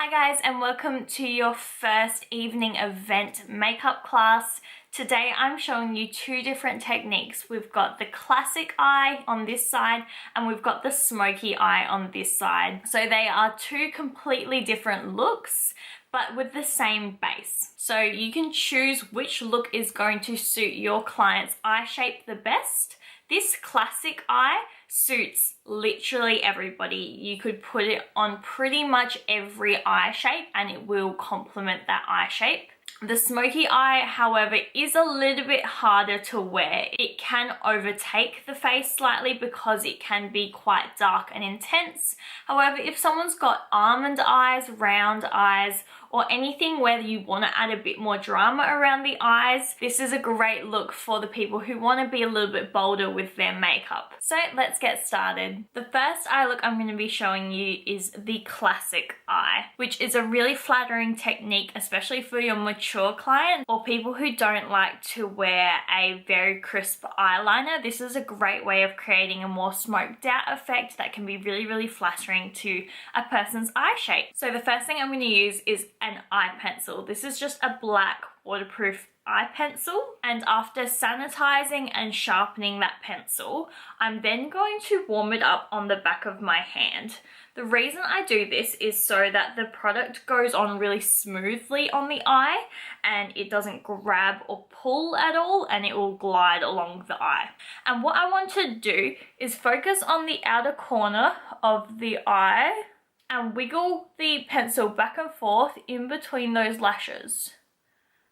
Hi guys, and welcome to your first evening event makeup class. Today I'm showing you two different techniques. We've got the classic eye on this side and we've got the smoky eye on this side. So they are two completely different looks but with the same base. So you can choose which look is going to suit your client's eye shape the best. This classic eye suits literally everybody. You could put it on pretty much every eye shape and it will complement that eye shape. The smoky eye, however, is a little bit harder to wear. It can overtake the face slightly because it can be quite dark and intense. However, if someone's got almond eyes, round eyes, or anything where you want to add a bit more drama around the eyes, this is a great look for the people who want to be a little bit bolder with their makeup. So let's get started. The first eye look I'm going to be showing you is the classic eye, which is a really flattering technique, especially for your mature clients or people who don't like to wear a very crisp eyeliner. This is a great way of creating a more smoked out effect that can be really flattering to a person's eye shape. So the first thing I'm going to use is an eye pencil. This is just a black waterproof eye pencil, and after sanitizing and sharpening that pencil, I'm then going to warm it up on the back of my hand. The reason I do this is so that the product goes on really smoothly on the eye and it doesn't grab or pull at all, and it will glide along the eye. And what I want to do is focus on the outer corner of the eye and wiggle the pencil back and forth in between those lashes.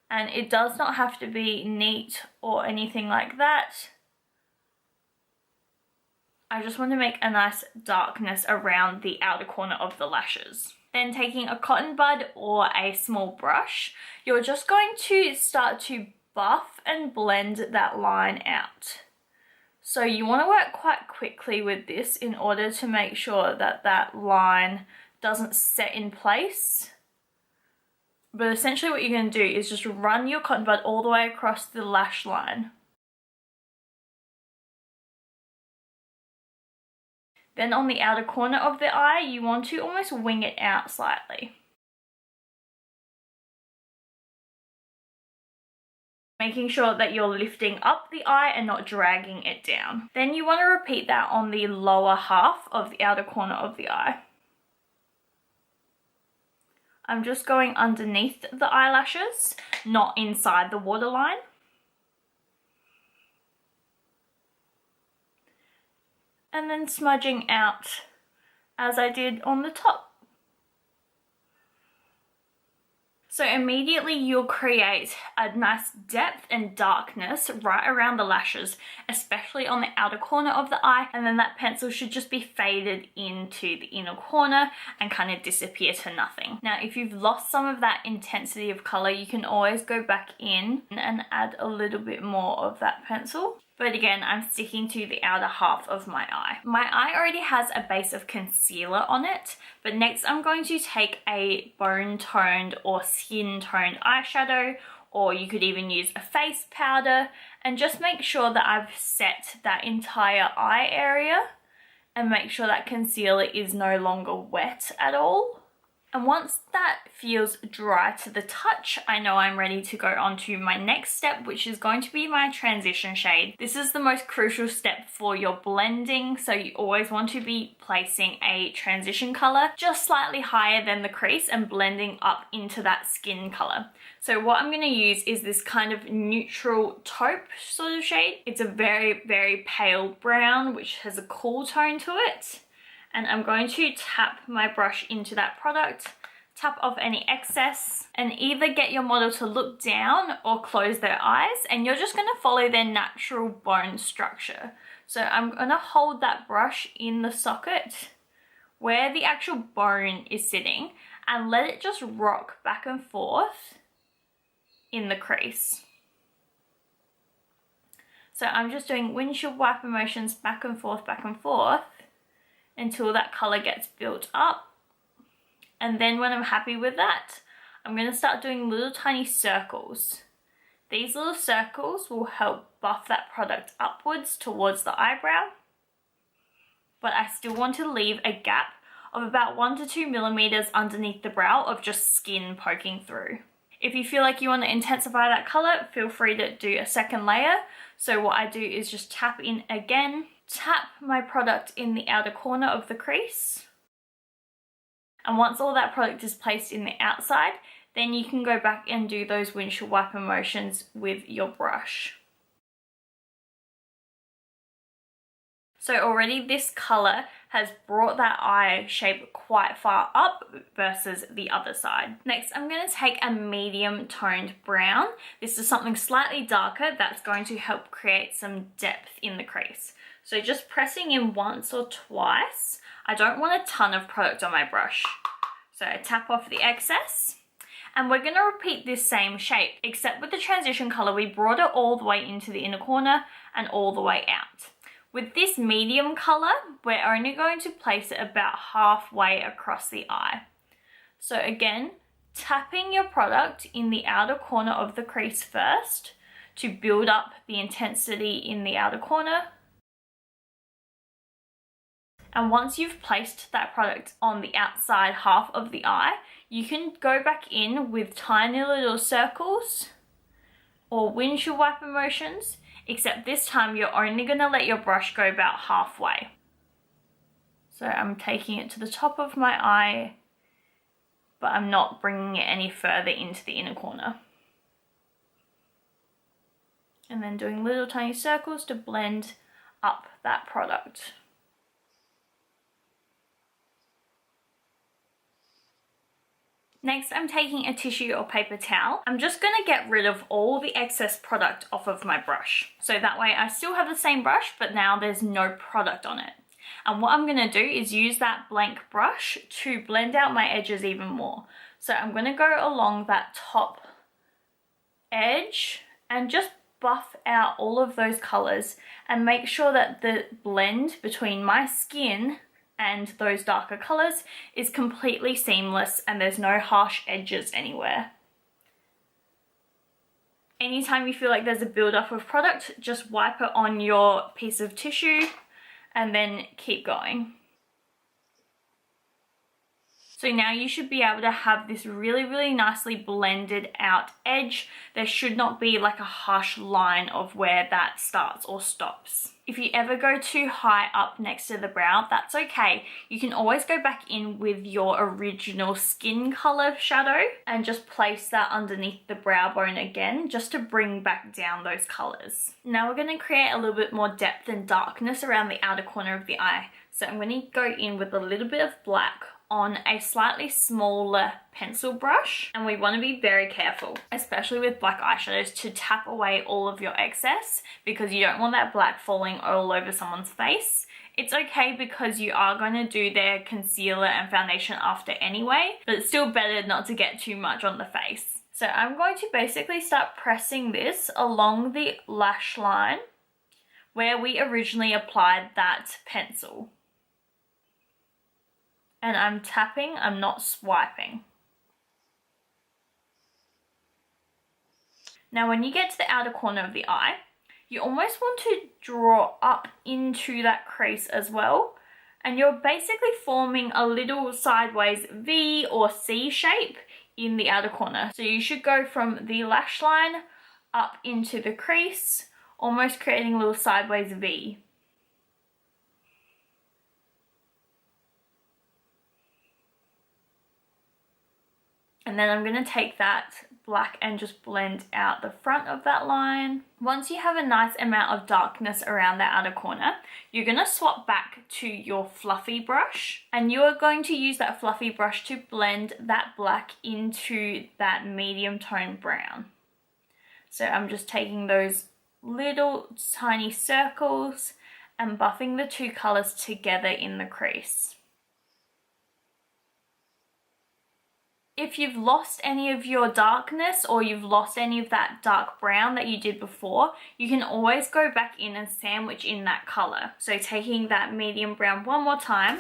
And it does not have to be neat or anything like that. I just want to make a nice darkness around the outer corner of the lashes. Then taking a cotton bud or a small brush, you're just going to start to buff and blend that line out. So you want to work quite quickly with this in order to make sure that that line doesn't set in place. But essentially what you're going to do is just run your cotton bud all the way across the lash line. Then on the outer corner of the eye, you want to almost wing it out slightly. Making sure that you're lifting up the eye and not dragging it down. Then you want to repeat that on the lower half of the outer corner of the eye. I'm just going underneath the eyelashes, not inside the waterline. And then smudging out as I did on the top. So immediately you'll create a nice depth and darkness right around the lashes, especially on the outer corner of the eye, and then that pencil should just be faded into the inner corner and kind of disappear to nothing. Now if you've lost some of that intensity of color, you can always go back in and add a little bit more of that pencil. But again, I'm sticking to the outer half of my eye. My eye already has a base of concealer on it, but next I'm going to take a bone-toned or skin-toned eyeshadow, or you could even use a face powder, and just make sure that I've set that entire eye area and make sure that concealer is no longer wet at all. And once that feels dry to the touch, I know I'm ready to go on to my next step, which is going to be my transition shade. This is the most crucial step for your blending, so you always want to be placing a transition color just slightly higher than the crease and blending up into that skin color. So what I'm going to use is this kind of neutral taupe sort of shade. It's a very pale brown, which has a cool tone to it. And I'm going to tap my brush into that product, tap off any excess, and either get your model to look down or close their eyes, and you're just going to follow their natural bone structure. So I'm going to hold that brush in the socket where the actual bone is sitting and let it just rock back and forth in the crease. So I'm just doing windshield wiper motions back and forth until that color gets built up. And then when I'm happy with that, I'm going to start doing little tiny circles. These little circles will help buff that product upwards towards the eyebrow, but I still want to leave a gap of about 1 to 2 millimeters underneath the brow of just skin poking through. If you feel like you want to intensify that color, feel free to do a second layer. So what I do is just tap in again, tap my product in the outer corner of the crease. And once all that product is placed in the outside, then you can go back and do those windshield wiper motions with your brush. So already this color has brought that eye shape quite far up versus the other side. Next, I'm going to take a medium toned brown. This is something slightly darker that's going to help create some depth in the crease. So just pressing in once or twice. I don't want a ton of product on my brush. So I tap off the excess. And we're going to repeat this same shape, except with the transition color, we brought it all the way into the inner corner and all the way out. With this medium color, we're only going to place it about halfway across the eye. So again, tapping your product in the outer corner of the crease first to build up the intensity in the outer corner. And once you've placed that product on the outside half of the eye, you can go back in with tiny little circles or windshield wiper motions, except this time you're only going to let your brush go about halfway. So I'm taking it to the top of my eye, but I'm not bringing it any further into the inner corner. And then doing little tiny circles to blend up that product. Next, I'm taking a tissue or paper towel. I'm just going to get rid of all the excess product off of my brush. So that way I still have the same brush, but now there's no product on it. And what I'm going to do is use that blank brush to blend out my edges even more. So I'm going to go along that top edge and just buff out all of those colors and make sure that the blend between my skin and those darker colors is completely seamless and there's no harsh edges anywhere. Anytime you feel like there's a buildup of product, just wipe it on your piece of tissue and then keep going. So now you should be able to have this really, really nicely blended out edge. There should not be like a harsh line of where that starts or stops. If you ever go too high up next to the brow, that's okay. You can always go back in with your original skin color shadow and just place that underneath the brow bone again, just to bring back down those colors. Now we're going to create a little bit more depth and darkness around the outer corner of the eye. So I'm going to go in with a little bit of black on a slightly smaller pencil brush, and we want to be very careful, especially with black eyeshadows, to tap away all of your excess because you don't want that black falling all over someone's face. It's okay because you are going to do their concealer and foundation after anyway, but it's still better not to get too much on the face. So I'm going to basically start pressing this along the lash line where we originally applied that pencil. And I'm tapping, I'm not swiping. Now when you get to the outer corner of the eye, you almost want to draw up into that crease as well. And you're basically forming a little sideways V or C shape in the outer corner. So you should go from the lash line up into the crease, almost creating a little sideways V. And then I'm going to take that black and just blend out the front of that line. Once you have a nice amount of darkness around the outer corner, you're going to swap back to your fluffy brush. And you are going to use that fluffy brush to blend that black into that medium tone brown. So I'm just taking those little tiny circles and buffing the two colors together in the crease. If you've lost any of your darkness or you've lost any of that dark brown that you did before, you can always go back in and sandwich in that color. So taking that medium brown one more time,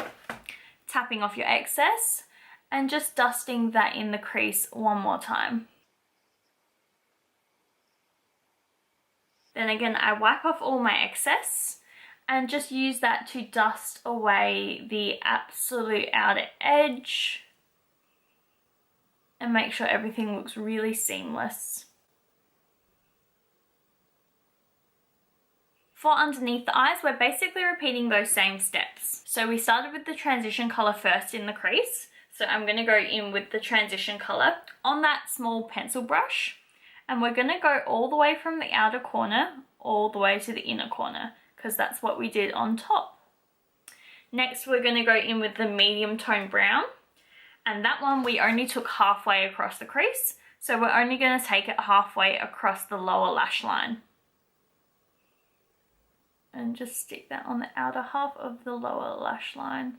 tapping off your excess, and just dusting that in the crease one more time. Then again, I wipe off all my excess and just use that to dust away the absolute outer edge and make sure everything looks really seamless. For underneath the eyes, we're basically repeating those same steps. So we started with the transition color first in the crease. So I'm going to go in with the transition color on that small pencil brush. And we're going to go all the way from the outer corner, all the way to the inner corner, because that's what we did on top. Next, we're going to go in with the medium tone brown. And that one we only took halfway across the crease. So we're only going to take it halfway across the lower lash line. And just stick that on the outer half of the lower lash line.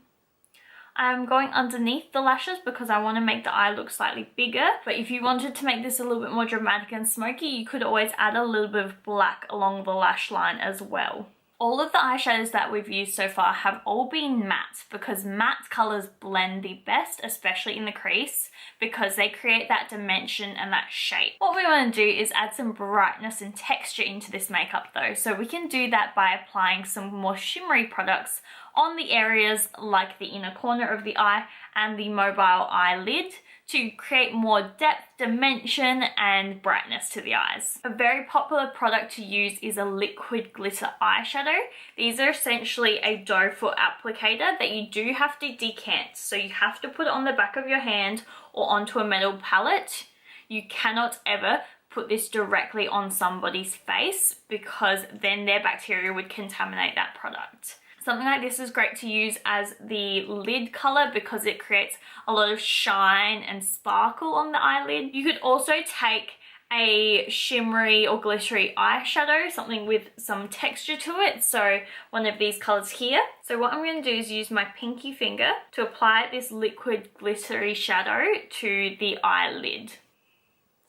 I'm going underneath the lashes because I want to make the eye look slightly bigger. But if you wanted to make this a little bit more dramatic and smoky, you could always add a little bit of black along the lash line as well. All of the eyeshadows that we've used so far have all been matte because matte colors blend the best, especially in the crease, because they create that dimension and that shape. What we want to do is add some brightness and texture into this makeup though, so we can do that by applying some more shimmery products on the areas like the inner corner of the eye and the mobile eyelid to create more depth, dimension and brightness to the eyes. A very popular product to use is a liquid glitter eyeshadow. These are essentially a doe foot applicator that you do have to decant. So you have to put it on the back of your hand or onto a metal palette. You cannot ever put this directly on somebody's face because then their bacteria would contaminate that product. Something like this is great to use as the lid color because it creates a lot of shine and sparkle on the eyelid. You could also take a shimmery or glittery eyeshadow, something with some texture to it. So one of these colors here. So what I'm going to do is use my pinky finger to apply this liquid glittery shadow to the eyelid.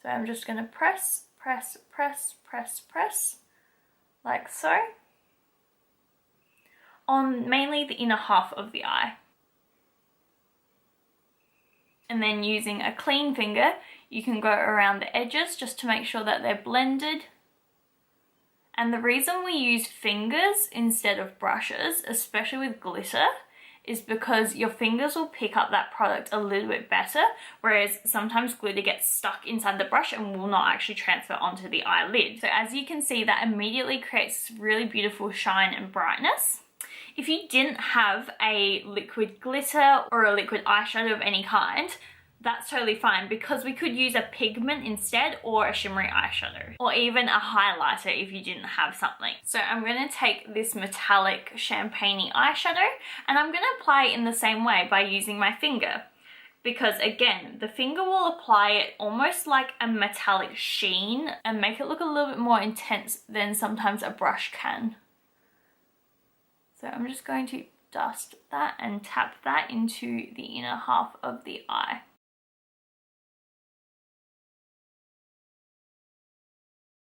So I'm just going to press, press, press, press, press, like so, on mainly the inner half of the eye. And then using a clean finger, you can go around the edges just to make sure that they're blended. And the reason we use fingers instead of brushes, especially with glitter, is because your fingers will pick up that product a little bit better, whereas sometimes glitter gets stuck inside the brush and will not actually transfer onto the eyelid. So as you can see, that immediately creates really beautiful shine and brightness. If you didn't have a liquid glitter or a liquid eyeshadow of any kind, that's totally fine because we could use a pigment instead or a shimmery eyeshadow or even a highlighter if you didn't have something. So I'm going to take this metallic champagne eyeshadow and I'm going to apply it in the same way by using my finger. Because again, the finger will apply it almost like a metallic sheen and make it look a little bit more intense than sometimes a brush can. So I'm just going to dust that and tap that into the inner half of the eye.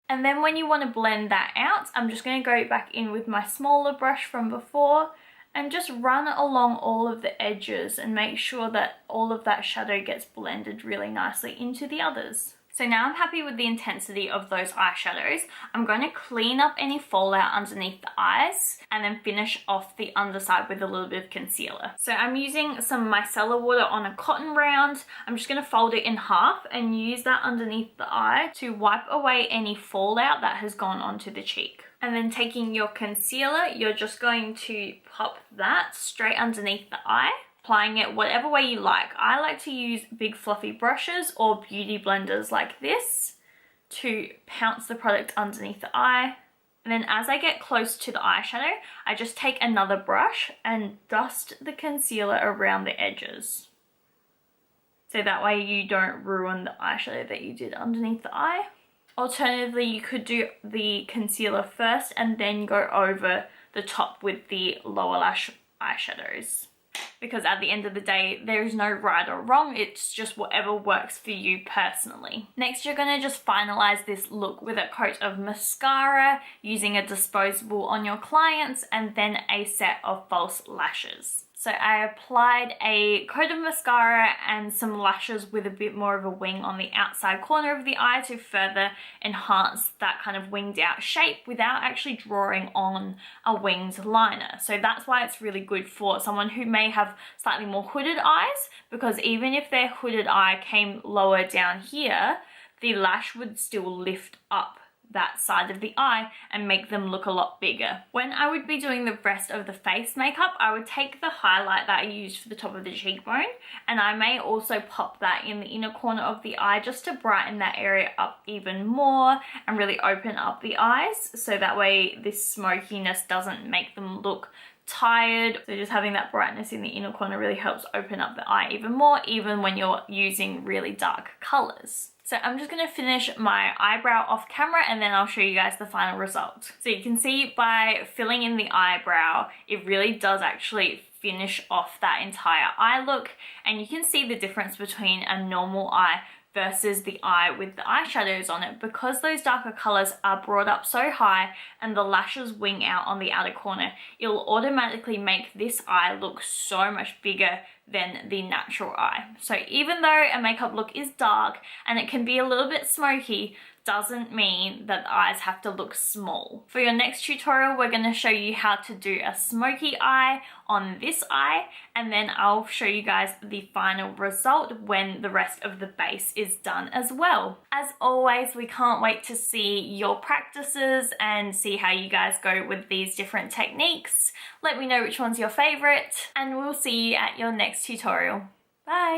And then when you want to blend that out, I'm just going to go back in with my smaller brush from before and just run along all of the edges and make sure that all of that shadow gets blended really nicely into the others. So now I'm happy with the intensity of those eyeshadows. I'm going to clean up any fallout underneath the eyes and then finish off the underside with a little bit of concealer. So I'm using some micellar water on a cotton round. I'm just going to fold it in half and use that underneath the eye to wipe away any fallout that has gone onto the cheek. And then taking your concealer, you're just going to pop that straight underneath the eye. Applying it whatever way you like. I like to use big fluffy brushes or beauty blenders like this to pounce the product underneath the eye. And then as I get close to the eyeshadow, I just take another brush and dust the concealer around the edges. So that way you don't ruin the eyeshadow that you did underneath the eye. Alternatively, you could do the concealer first and then go over the top with the lower lash eyeshadows. Because at the end of the day, there is no right or wrong, it's just whatever works for you personally. Next, you're going to just finalize this look with a coat of mascara, using a disposable on your clients, and then a set of false lashes. So I applied a coat of mascara and some lashes with a bit more of a wing on the outside corner of the eye to further enhance that kind of winged out shape without actually drawing on a winged liner. So that's why it's really good for someone who may have slightly more hooded eyes, because even if their hooded eye came lower down here, the lash would still lift up that side of the eye and make them look a lot bigger. When I would be doing the rest of the face makeup, I would take the highlight that I used for the top of the cheekbone, and I may also pop that in the inner corner of the eye just to brighten that area up even more and really open up the eyes, so that way this smokiness doesn't make them look tired. So just having that brightness in the inner corner really helps open up the eye even more, even when you're using really dark colors. So I'm just going to finish my eyebrow off camera and then I'll show you guys the final result. So you can see by filling in the eyebrow, it really does actually finish off that entire eye look, and you can see the difference between a normal eye versus the eye with the eyeshadows on it, because those darker colors are brought up so high and the lashes wing out on the outer corner. It'll automatically make this eye look so much bigger than the natural eye. So even though a makeup look is dark and it can be a little bit smoky, doesn't mean that the eyes have to look small. For your next tutorial, we're going to show you how to do a smoky eye on this eye, and then I'll show you guys the final result when the rest of the base is done as well. As always, we can't wait to see your practices and see how you guys go with these different techniques. Let me know which one's your favorite, and we'll see you at your next tutorial. Bye!